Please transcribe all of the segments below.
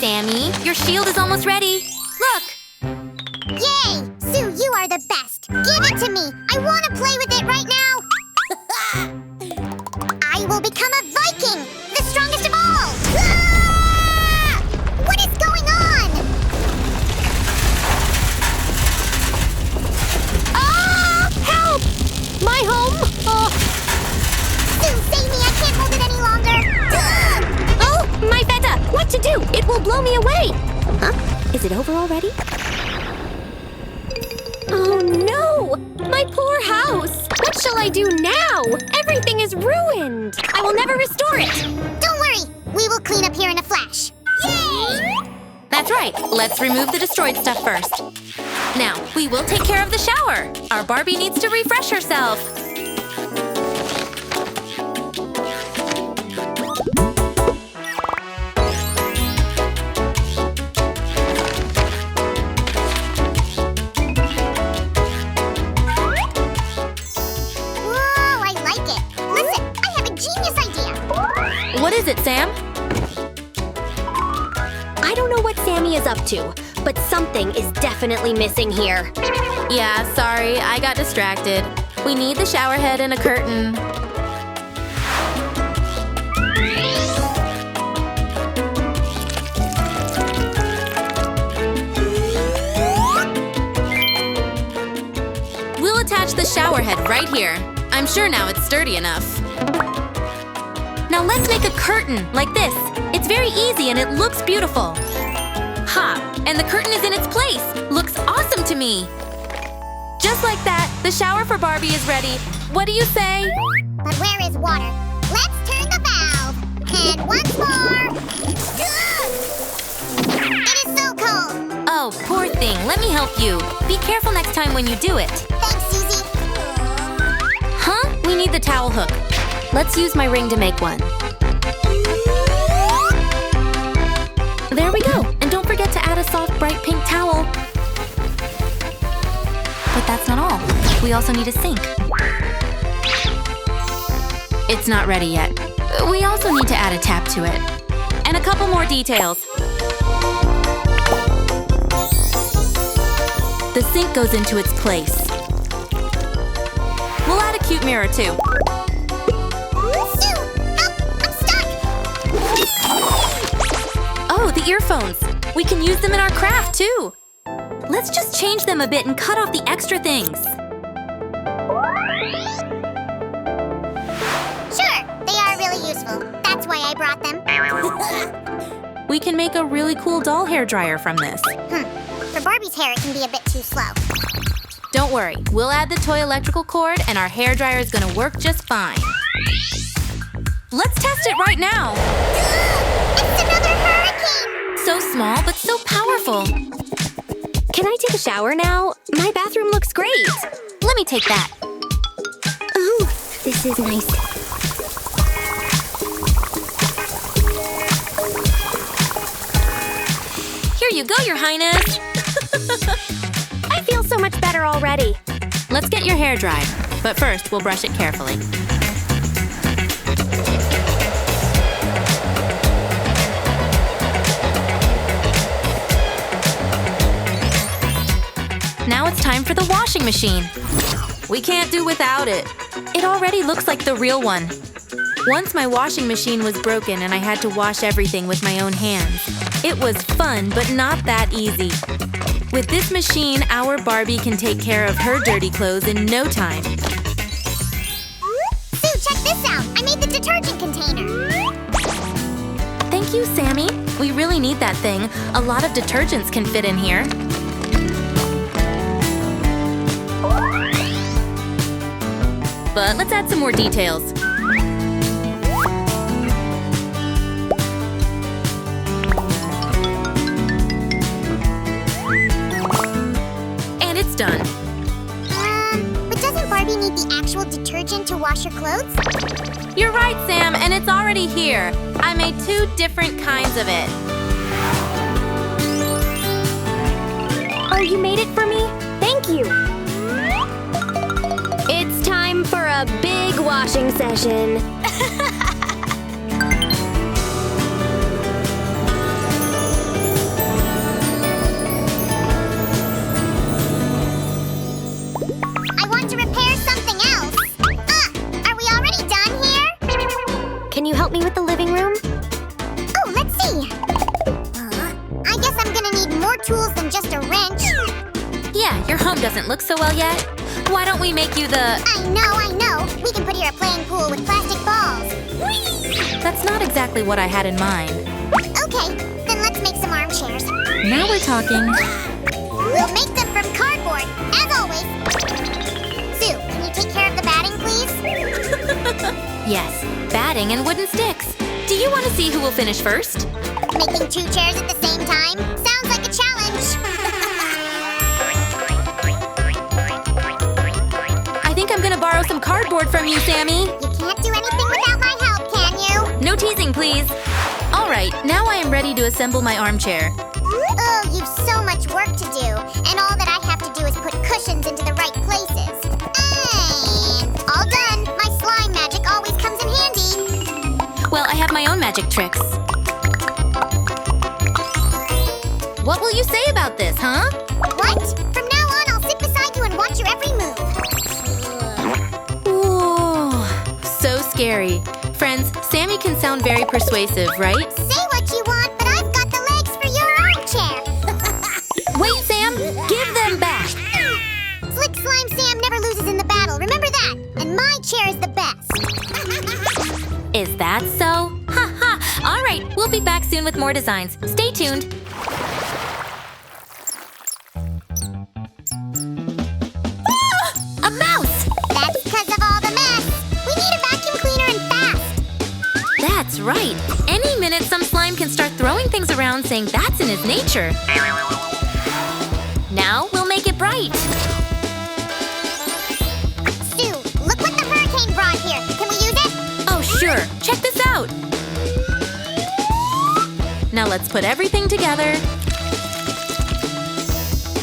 Sammy. Your shield is almost ready. Look! Yay! Sue, you are the best. Give it to me. I want to play with it right now. I will become a Viking, the strongest of all. Ah! What is going on? Ah! Help! My home! Sue, save me. I can't hold it any longer. Oh, my feta! What to do? It will blow me away! Huh? Is it over already? Oh no! My poor house! What shall I do now? Everything is ruined! I will never restore it! Don't worry. We will clean up here in a flash. Yay! That's right. Let's remove the destroyed stuff first. Now, we will take care of the shower. Our Barbie needs to refresh herself. Whoa, I like it. Listen, I have a genius idea. What is it, Sam? I don't know what Sammy is up to, but something is definitely missing here. Yeah, sorry. I got distracted. We need the shower head and a curtain. We'll attach the shower head right here. I'm sure now it's sturdy enough. Now let's make a curtain like this. It's very easy and it looks beautiful. Ha! And the curtain is in its place. Looks awesome to me. Just like that, the shower for Barbie is ready. What do you say? But where is water? Let's turn the valve. And once more. It is so cold. Oh, poor thing. Let me help you. Be careful next time when you do it. Thanks, Susie. Huh? We need the towel hook. Let's use my ring to make one. There we go. And don't forget to add a soft, bright pink towel. But that's not all. We also need a sink. It's not ready yet. We also need to add a tap to it. And a couple more details. The sink goes into its place. We'll add a cute mirror, too. Sue, help! I'm stuck. Oh, the earphones. We can use them in our craft, too. Let's just change them a bit and cut off the extra things. Sure, they are really useful. That's why I brought them. We can make a really cool doll hair dryer from this. For Barbie's hair, it can be a bit too slow. Don't worry, we'll add the toy electrical cord and our hair dryer is gonna work just fine. Let's test it right now. It's another hurricane! So small, but so powerful. Can I take a shower now? My bathroom looks great. Let me take that. Oh, this is nice. Here you go, Your Highness. I feel so much better already. Let's get your hair dried. But first, we'll brush it carefully. Now it's time for the washing machine. We can't do without it. It already looks like the real one. Once my washing machine was broken and I had to wash everything with my own hands. It was fun, but not that easy. With this machine, our Barbie can take care of her dirty clothes in no time. Sue, check this out! I made the detergent container! Thank you, Sammy. We really need that thing. A lot of detergents can fit in here. But let's add some more details. And it's done. But doesn't Barbie need the actual detergent to wash her clothes? You're right, Sam, and it's already here. I made 2 different kinds of it. Oh, you made it for me? Thank you. It's time for a big washing session. more tools than just a wrench. Yeah, your home doesn't look so well yet. Why don't we make you the... I know. We can put here a playing pool with plastic balls. Whee! That's not exactly what I had in mind. Okay, then let's make some armchairs. Now we're talking. We'll make them from cardboard, as always. Sue, can you take care of the batting, please? Yes, batting and wooden sticks. Do you want to see who will finish first? Making 2 chairs at the same time? Sounds like a challenge. I think I'm gonna borrow some cardboard from you, Sammy. You can't do anything without my help, can you? No teasing, please. All right, now I am ready to assemble my armchair. Oh, you've so much work to do, and all that I have to do is put cushions into the right places. And all done. My slime magic always comes in handy. Well, I have my own magic tricks. What will you say about this, huh? What? From now on, I'll sit beside you and watch your every move. Ooh, so scary. Friends, Sammy can sound very persuasive, right? Say what you want, but I've got the legs for your armchair. Wait, Sam! Give them back! Slick Slime Sam never loses in the battle, remember that? And my chair is the best. Is that so? Ha ha! All right, we'll be back soon with more designs. Stay tuned. A mouse! That's because of all the mess. We need a vacuum cleaner and fast. That's right. Any minute, some slime can start throwing things around saying that's in his nature. Now we'll make it bright. Sue, look what the hurricane brought here. Can we use it? Oh, sure. Check this out. Now let's put everything together.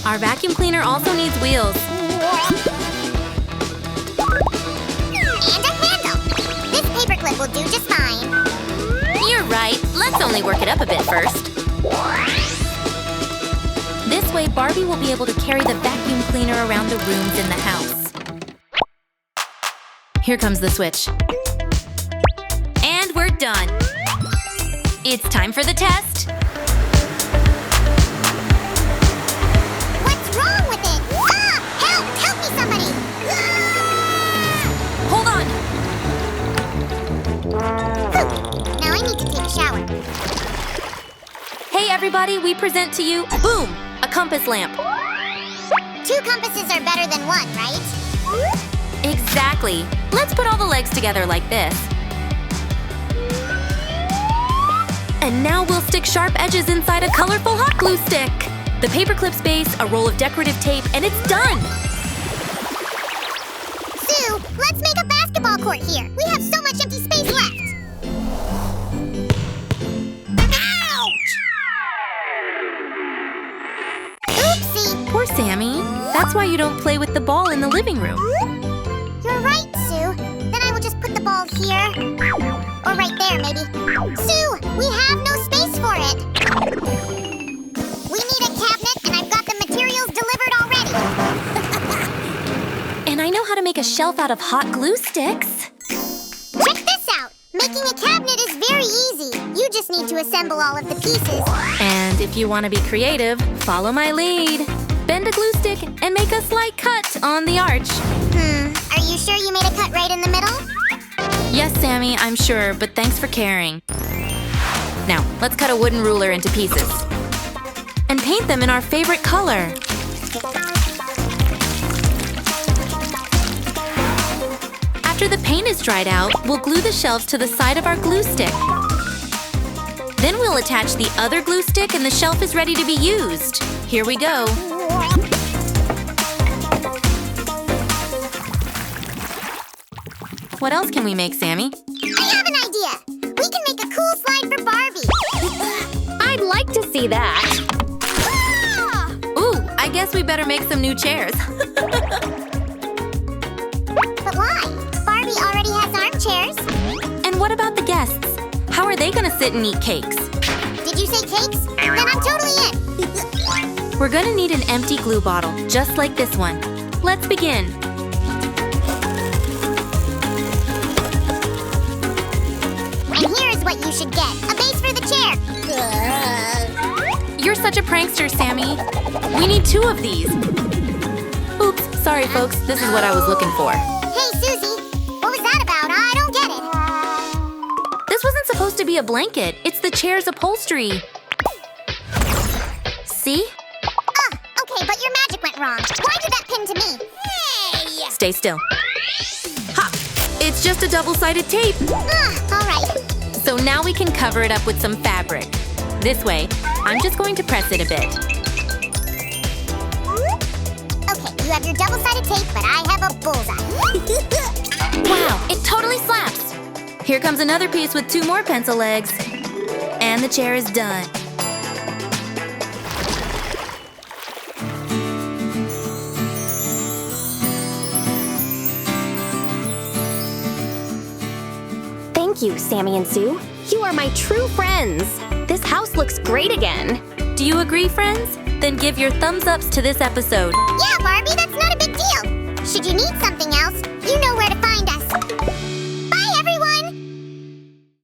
Our vacuum cleaner also needs wheels. And a handle. This paperclip will do just fine. You're right. Let's only work it up a bit first. This way, Barbie will be able to carry the vacuum cleaner around the rooms in the house. Here comes the switch. And we're done. It's time for the test. What's wrong with it? Ah! Help! Help me, somebody! Ah! Hold on. Now I need to take a shower. Hey, everybody, we present to you, boom, a compass lamp. 2 compasses are better than 1, right? Exactly. Let's put all the legs together like this. And now we'll stick sharp edges inside a colorful hot glue stick. The paperclip's base, a roll of decorative tape, and it's done! Sue, let's make a basketball court here. We have so much empty space left. Ouch! Oopsie! Poor Sammy. That's why you don't play with the ball in the living room. You're right, Sue. Then I will just put the ball here. Or right there, maybe. Sue, we have no space for it. We need a cabinet, and I've got the materials delivered already. And I know how to make a shelf out of hot glue sticks. Check this out. Making a cabinet is very easy. You just need to assemble all of the pieces. And if you want to be creative, follow my lead. Bend a glue stick and make a slight cut on the arch. Are you sure you made a cut right in the middle? Yes, Sammy, I'm sure, but thanks for caring. Now, let's cut a wooden ruler into pieces. And paint them in our favorite color. After the paint is dried out, we'll glue the shelves to the side of our glue stick. Then we'll attach the other glue stick and the shelf is ready to be used. Here we go. What else can we make, Sammy? I have an idea. We can make a cool slide for Barbie. I'd like to see that. Ah! Ooh, I guess we better make some new chairs. But why? Barbie already has armchairs. And what about the guests? How are they gonna sit and eat cakes? Did you say cakes? Then I'm totally in. We're gonna need an empty glue bottle, just like this one. Let's begin. And here's what you should get. A base for the chair. You're such a prankster, Sammy. We need 2 of these. Oops, sorry folks, this is what I was looking for. Hey, Susie, what was that about? I don't get it. This wasn't supposed to be a blanket. It's the chair's upholstery. See? Okay, but your magic went wrong. Why did that pin to me? Hey! Stay still. Ha! It's just a double-sided tape. All right. So now we can cover it up with some fabric. This way, I'm just going to press it a bit. Okay, you have your double-sided tape, but I have a bullseye. Wow, it totally slaps. Here comes another piece with 2 more pencil legs. And the chair is done. Thank you, Sammy and Sue. You are my true friends. This house looks great again. Do you agree, friends? Then give your thumbs ups to this episode. Yeah, Barbie,